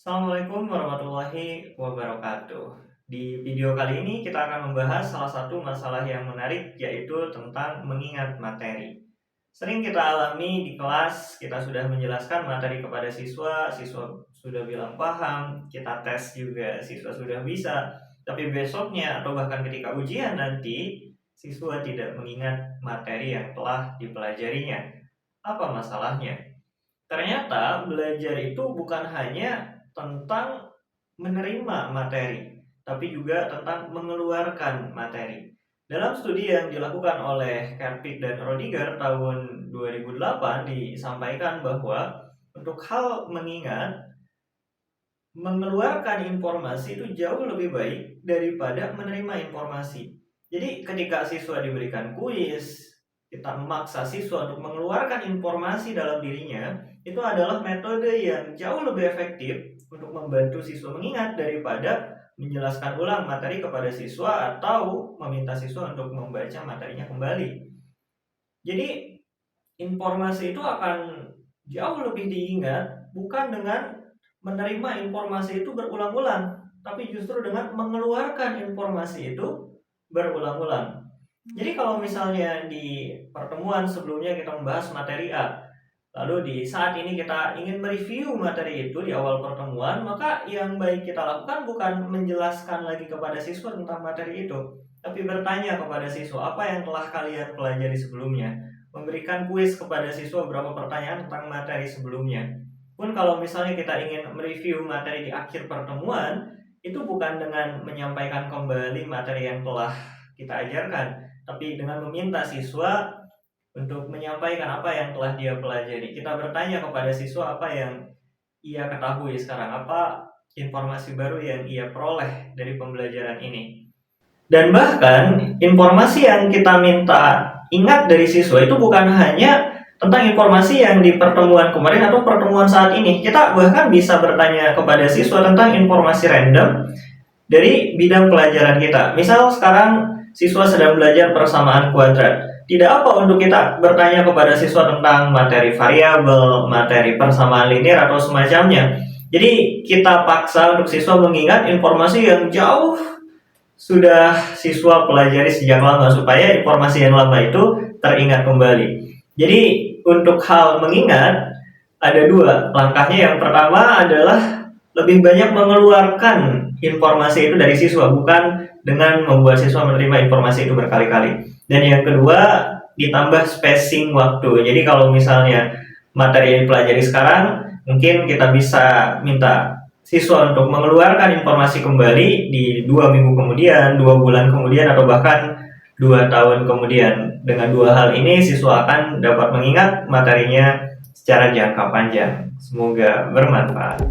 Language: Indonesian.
Assalamualaikum warahmatullahi wabarakatuh. Di video kali ini kita akan membahas salah satu masalah yang menarik, yaitu tentang mengingat materi. Sering kita alami di kelas, kita sudah menjelaskan materi kepada siswa, siswa sudah bilang paham, kita tes juga siswa sudah bisa, tapi besoknya atau bahkan ketika ujian nanti, siswa tidak mengingat materi yang telah dipelajarinya. Apa masalahnya? Ternyata belajar itu bukan hanya tentang menerima materi, tapi juga tentang mengeluarkan materi. Dalam studi yang dilakukan oleh Kerpik dan Rodiger tahun 2008 disampaikan bahwa untuk hal mengingat, mengeluarkan informasi itu jauh lebih baik daripada menerima informasi. Jadi ketika siswa diberikan kuis, kita memaksa siswa untuk mengeluarkan informasi dalam dirinya, itu adalah metode yang jauh lebih efektif untuk membantu siswa mengingat daripada menjelaskan ulang materi kepada siswa atau meminta siswa untuk membaca materinya kembali. Jadi informasi itu akan jauh lebih diingat bukan dengan menerima informasi itu berulang-ulang, tapi justru dengan mengeluarkan informasi itu berulang-ulang. Jadi kalau misalnya di pertemuan sebelumnya kita membahas materi A, lalu di saat ini kita ingin mereview materi itu di awal pertemuan, maka yang baik kita lakukan bukan menjelaskan lagi kepada siswa tentang materi itu, tapi bertanya kepada siswa apa yang telah kalian pelajari sebelumnya, memberikan kuis kepada siswa beberapa pertanyaan tentang materi sebelumnya. Pun kalau misalnya kita ingin mereview materi di akhir pertemuan, itu bukan dengan menyampaikan kembali materi yang telah kita ajarkan, tapi dengan meminta siswa untuk menyampaikan apa yang telah dia pelajari. Kita bertanya kepada siswa apa yang ia ketahui sekarang, apa informasi baru yang ia peroleh dari pembelajaran ini. Dan bahkan informasi yang kita minta ingat dari siswa itu bukan hanya tentang informasi yang di pertemuan kemarin atau pertemuan saat ini. Kita bahkan bisa bertanya kepada siswa tentang informasi random dari bidang pelajaran kita. Misal sekarang siswa sedang belajar persamaan kuadrat. Tidak apa untuk kita bertanya kepada siswa tentang materi variabel, materi persamaan linear atau semacamnya. Jadi kita paksa untuk siswa mengingat informasi yang jauh sudah siswa pelajari sejak lama supaya informasi yang lama itu teringat kembali. Jadi untuk hal mengingat ada dua langkahnya. Yang pertama adalah lebih banyak mengeluarkan informasi itu dari siswa, bukan dengan membuat siswa menerima informasi itu berkali-kali. Dan yang kedua, ditambah spacing waktu. Jadi kalau misalnya materi yang dipelajari sekarang, mungkin kita bisa minta siswa untuk mengeluarkan informasi kembali di 2 minggu kemudian, 2 bulan kemudian, atau bahkan 2 tahun kemudian. Dengan dua hal ini, siswa akan dapat mengingat materinya secara jangka panjang. Semoga bermanfaat.